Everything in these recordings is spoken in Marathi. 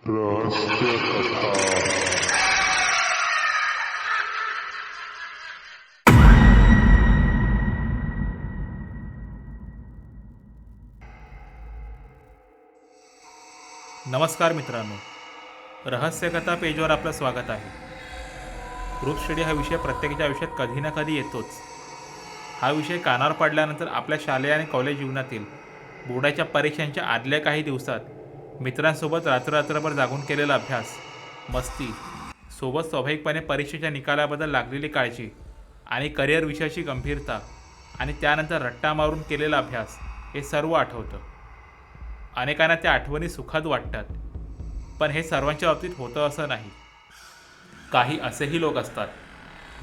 रहस्य कथा. नमस्कार मित्रांनो, रहस्यकथा पेजवर आपलं स्वागत आहे. ग्रुप स्टडी हा विषय प्रत्येकाच्या आयुष्यात कधी ना कधी येतोच. हा विषय कानावर पडल्यानंतर आपल्या शालेय आणि कॉलेज जीवनातील बोर्डाच्या परीक्षांच्या आदल्या काही दिवसात मित्रांसोबत रात्रभर जागून केलेला अभ्यास, मस्ती, सोबत स्वाभाविकपणे परीक्षेच्या निकालाबद्दल लागलेली काळजी आणि करिअर विषयाची गंभीरता आणि त्यानंतर रट्टा मारून केलेला अभ्यास हे सर्व आठवतं. अनेकांना त्या आठवणी सुखद वाटतात, पण हे सर्वांच्या बाबतीत होतं असं नाही. काही असेही लोक असतात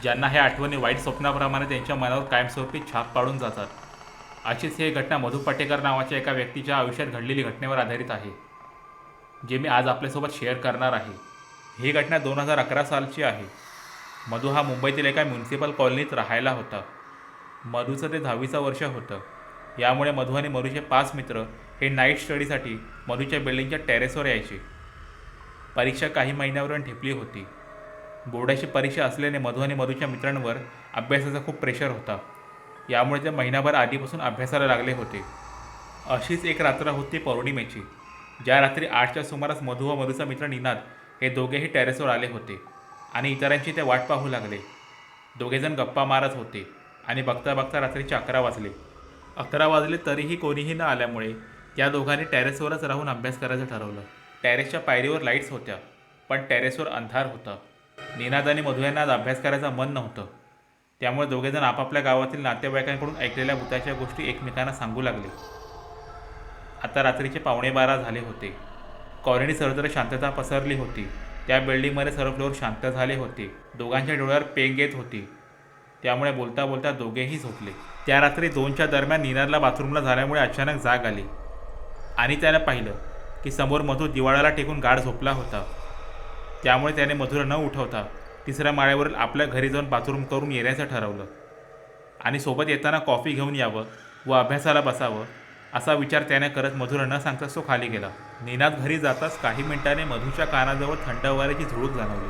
ज्यांना ह्या आठवणी वाईट स्वप्नाप्रमाणे त्यांच्या मनावर कायमस्वरूपी छाप पाडून जातात. अशीच ही घटना मधु पाटेकर नावाच्या एका व्यक्तीच्या आयुष्यात घडलेली घटनेवर आधारित आहे, जे मी आज आपल्यासोबत शेअर करणार आहे. ही घटना 2011 सालची आहे. मधु हा मुंबईतील एका म्युन्सिपल कॉलनीत राहायला होता. मधुचं ते 10वीचं वर्ष होतं. यामुळे मधु आणि मधुचे 5 मित्र हे नाईट स्टडीसाठी मधुच्या बिल्डिंगच्या टेरेसवर यायचे. परीक्षा काही महिन्यावरून ठेपली होती. बोर्डाची परीक्षा असल्याने मधु आणि मधुच्या मित्रांवर अभ्यासाचा खूप प्रेशर होता. यामुळे ते महिनाभर आधीपासून अभ्यासाला लागले होते. अशीच एक रात्र होती पौर्णिमेची, ज्या रात्री 8च्या सुमारास मधु व मधुचा मित्र निनाद हे दोघेही टेरेसवर आले होते आणि इतरांची ते वाट पाहू लागले. दोघेजण गप्पा मारत होते आणि बघता बघता रात्रीचे 11 वाजले. 11 वाजले तरीही कोणीही न आल्यामुळे या दोघांनी टेरेसवरच राहून अभ्यास करायचं ठरवलं. टेरेसच्या पायरीवर लाईट्स होत्या, पण टेरेसवर अंधार होता. निनाद आणि मधु यांना आज अभ्यास करायचं मन नव्हतं. त्यामुळे दोघेजण आपापल्या गावातील नातेवाईकांकडून ऐकलेल्या भूताच्या गोष्टी एकमेकांना सांगू लागले. आता रात्रीचे 11:15 झाले होते. कॉलनी सर्वत्र शांतता पसरली होती. त्या बिल्डिंगमध्ये सर्व फ्लोअर शांत झाले होते. दोघांच्या डोळ्यावर पेंग येत होती. त्यामुळे बोलता बोलता दोघेही झोपले. त्या रात्री 2च्या दरम्यान निनादला बाथरूमला झाल्यामुळे अचानक जाग आली आणि त्यानं पाहिलं की समोर मधु दिवाळाला टेकून गाढ झोपला होता. त्यामुळे त्याने मधुला न उठवता 3ऱ्या माळ्यावरील आपल्या घरी जाऊन बाथरूम करून येण्याचं ठरवलं आणि सोबत येताना कॉफी घेऊन यावं व अभ्यासाला बसावं असा विचार त्याने करत मधुला न सांगताच तो खाली गेला. निनाद घरी जाताच काही मिनिटांनी मधुच्या कानाजवळ थंड वाऱ्याची झुळूक जाणवली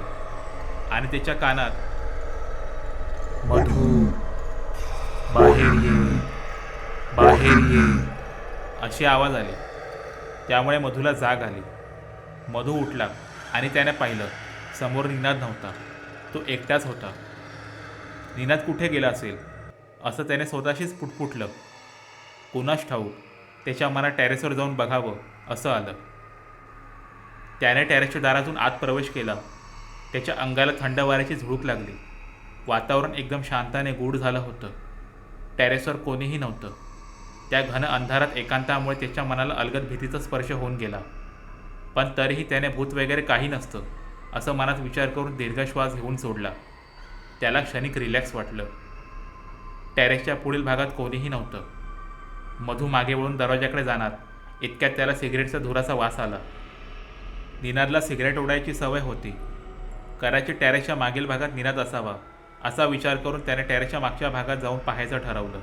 आणि त्याच्या कानात, "मधु, बाहेर ये, बाहेर ये" असे आवाज आले. त्यामुळे मधुला जाग आली. मधु उठला आणि त्याने पाहिलं समोर निनाद नव्हता. तो एकटाच होता. निनाद कुठे गेला असेल असं त्याने स्वतःशीच पुटपुटलं. कुणास ठाऊक, त्याच्या मनात टेरेसवर जाऊन बघावं असं आलं. त्याने टेरेसच्या दारातून आत प्रवेश केला. त्याच्या अंगाला थंड वाऱ्याची झुळूक लागली. वातावरण एकदम शांत आणि गूढ झालं होतं. टेरेसवर कोणीही नव्हतं. त्या घन अंधारात एकांतामुळे त्याच्या मनाला अलगद भीतीचा स्पर्श होऊन गेला. पण तरीही त्याने भूत वगैरे काही नसतं असं मनात विचार करून दीर्घ श्वास घेऊन सोडला. त्याला क्षणिक रिलॅक्स वाटलं. टेरेसच्या पुढील भागात कोणीही नव्हतं. मधु मागे वळून दरवाजाकडे जाणार इतक्यात त्याला सिगरेटचा धुराचा वास आला. निनादला सिगरेट ओढायची सवय होती. कदाचित टेरेसच्या मागील भागात निनाद असावा असा विचार करून त्याने टेरेसच्या मागच्या भागात जाऊन पाहायचं ठरवलं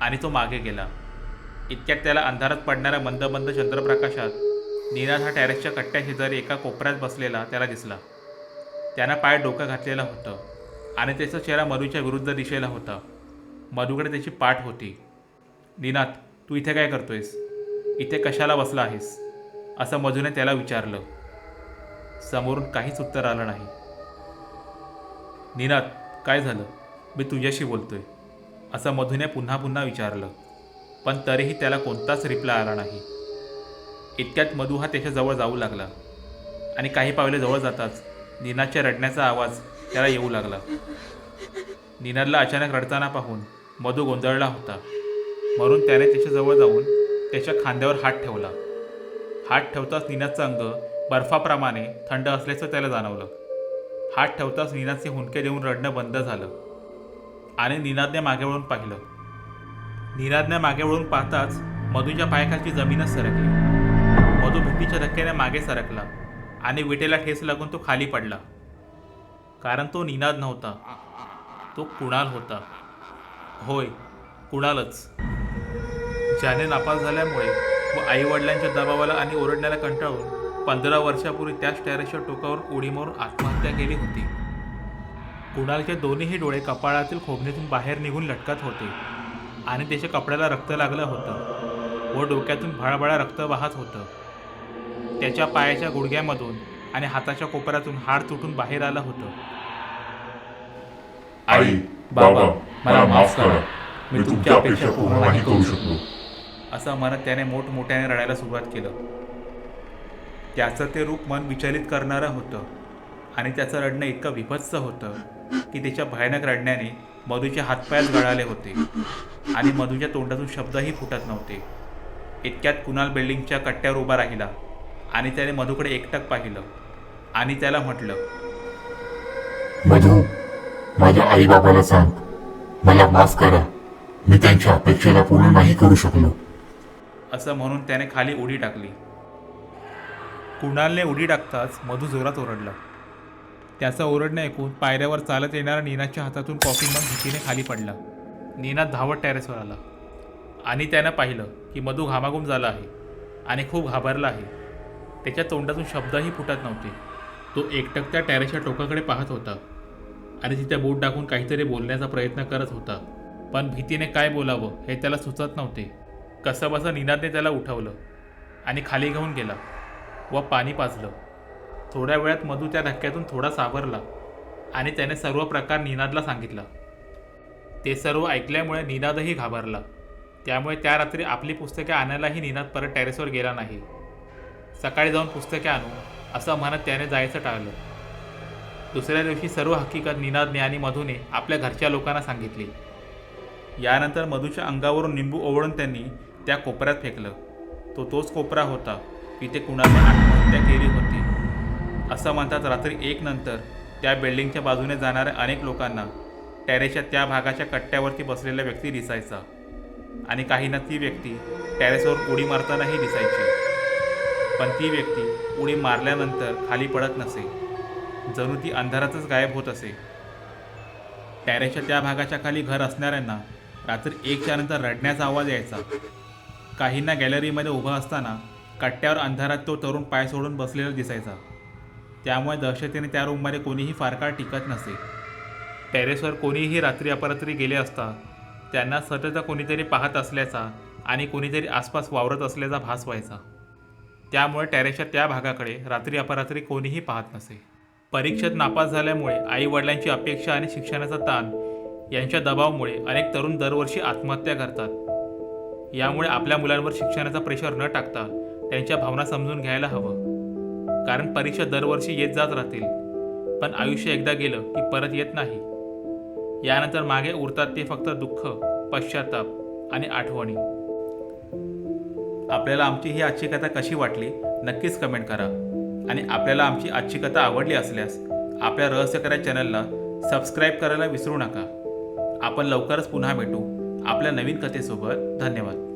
आणि तो मागे गेला. इतक्यात त्याला अंधारात पडणाऱ्या मंद मंद चंद्रप्रकाशात निनाद हा टेरेसच्या कट्ट्याशेजारी एका कोपऱ्यात बसलेला त्याला दिसला. त्यानं पाय डोकं घातलेलं होतं आणि त्याचा चेहरा मधुच्या विरुद्ध दिशेला होता. मधुकडे त्याची पाठ होती. "निनाद, तू इथे काय करतोयस? इथे कशाला बसला आहेस?" असं मधुने त्याला विचारलं. समोरून काहीच उत्तर आलं नाही. "निनाद, काय झालं? मी तुझ्याशी बोलतोय," असं मधुने पुन्हा पुन्हा विचारलं. पण तरीही त्याला कोणताच रिप्लाय आला नाही. इतक्यात मधु हा त्याच्याजवळ जाऊ लागला आणि काही पावले जवळ जाताच निनादच्या रडण्याचा आवाज त्याला येऊ लागला. निनादला अचानक रडताना पाहून मधु गोंधळला होता, म्हणून त्याने त्याच्याजवळ जाऊन त्याच्या खांद्यावर हात ठेवला. हात ठेवताच निनादचं अंग बर्फाप्रमाणे थंड असल्याचं त्याला जाणवलं. हात ठेवताच निनादचे हुंदके देऊन रडणं बंद झालं आणि निनादने मागे वळून पाहिलं. निनादने मागे वळून पाहताच मधुच्या पायाखालची जमीनच सरकली. मधु भीतीच्या धक्क्याने मागे सरकला आणि विटेला ठेस लागून तो खाली पडला. कारण तो निनाद नव्हता, तो कुणाल होता. होय, कुणालच, ज्याने नापास झाल्यामुळे व आईवडिलांच्या दबावाला आणि ओरडण्याला कंटाळून 15 वर्षापूर्वी त्याच टेरेसच्या टोकावर उडी मारून आत्महत्या केली होती. कुणालचे दोन्हीही डोळे कपाळातील खोबणीतून बाहेर निघून लटकत होते आणि त्याच्या कपड्याला रक्त लागलं होतं व डोक्यातून भळाभळा रक्त वाहत होतं. त्याच्या पायाच्या गुडघ्यामधून आणि हाताच्या कोपऱ्यातून हाड तुटून बाहेर आलं होतं. आई, बाबा, मला माफ करा. मी तुमच्या अपेक्षा पूर्ण नाही करू शकलो. असं म्हणत त्याने मोठमोठ्याने रडायला सुरुवात केलं. त्याचं ते रूप मन विचलित करणारं होतं आणि त्याचं रडणं इतकं विभत्स होतं की त्याच्या भयानक रडण्याने मधूचे हातपायच गळाले होते आणि मधूच्या तोंडातून शब्दही फुटत नव्हते. इतक्यात कुणाल बिल्डिंगच्या कट्ट्यावर उभा राहिला आणि त्याने मधूकडे एकटक पाहिलं आणि त्याला म्हटलं, मधू, माझ्या आई बाबाला सांग, मला माफ करा. मी त्यांच्या अपेक्षेला पूर्ण नाही करू शकलो. असं म्हणून त्याने खाली उडी टाकली. कुणालने उडी टाकताच मधू जोरात ओरडला. त्याचं ओरडणं ऐकून पायऱ्यावर चालत येणारा नीनाच्या हातातून कॉफी मग भीतीने खाली पडला. नीना धावत टेरेसवर आला आणि त्यानं पाहिलं की मधू घामाघूम झाला आहे आणि खूप घाबरला आहे. त्याच्या तोंडातून शब्दही फुटत नव्हते. तो एकटक त्या टेरेसच्या टोकाकडे पाहत होता आणि तिथे बोट टाकून काहीतरी बोलण्याचा प्रयत्न करत होता, पण भीतीने काय बोलावं हे त्याला सुचत नव्हते. कसंबसं निनादने त्याला उठवलं आणि खाली घेऊन गेला व पाणी पाजलं. थोड्या वेळात मधू त्या धक्क्यातून थोडा सावरला आणि त्याने सर्व प्रकार निनादला सांगितला. ते सर्व ऐकल्यामुळे निनादही घाबरला. त्यामुळे त्या रात्री आपली पुस्तके आणायलाही निनाद परत टेरेसवर गेला नाही. सकाळी जाऊन पुस्तके आणू असं म्हणत त्याने जायचं टाळलं. दुसऱ्या दिवशी सर्व हकीकत निनादने आणि मधूने आपल्या घरच्या लोकांना सांगितली. यानंतर मधूच्या अंगावरून निंबू ओवळून त्यांनी त्या कोपऱ्यात फेकलं. तोच कोपरा होता तिथे कुणाने आत्महत्या केली होती. असं म्हणतात रात्री 1 नंतर त्या बिल्डिंगच्या बाजूने जाणाऱ्या अनेक लोकांना टेरेसच्या त्या भागाच्या कट्ट्यावरती बसलेला व्यक्ती दिसायचा आणि काहींना ती व्यक्ती टेरेसवर उडी मारतानाही दिसायची. पण ती व्यक्ती उडी मारल्यानंतर खाली पडत नसे, जणू ती अंधारातच गायब होत असे. टेरेसच्या त्या भागाच्या खाली घर असणाऱ्यांना रात्री 1च्या नंतर रडण्याचा आवाज यायचा. काहींना गॅलरीमध्ये उभा असताना कट्ट्यावर अंधारात तो तरुण पाय सोडून बसलेला दिसायचा. त्यामुळे दहशतीने त्या रूममध्ये कोणीही फार काळ टिकत नसे. टेरेसवर कोणीही रात्री अपरात्री गेले असता त्यांना सतत कोणीतरी पाहत असल्याचा आणि कोणीतरी आसपास वावरत असल्याचा भास व्हायचा. त्यामुळे टेरेसच्या त्या भागाकडे रात्री अपरात्री कोणीही पाहत नसे. परीक्षेत नापास झाल्यामुळे आई वडिलांची अपेक्षा आणि शिक्षणाचा ताण यांच्या दबावामुळे अनेक तरुण दरवर्षी आत्महत्या करतात. यामुळे आपल्या मुलांवर शिक्षणाचा प्रेशर न टाकता त्यांच्या भावना समजून घ्यायला हवं. कारण परीक्षा दरवर्षी येत जात राहतील, पण आयुष्य एकदा गेलं की परत येत नाही. यानंतर मागे उरतात ते फक्त दुःख, पश्चाताप आणि आठवणी. आपल्याला आमची ही आजची कथा कशी वाटली नक्कीच कमेंट करा आणि आपल्याला आमची आजची कथा आवडली असल्यास आपल्या रहस्यकरा चॅनलला सबस्क्राईब करायला विसरू नका. आपण लवकरच पुन्हा भेटू आपल्या नवीन कथेसोबत. धन्यवाद.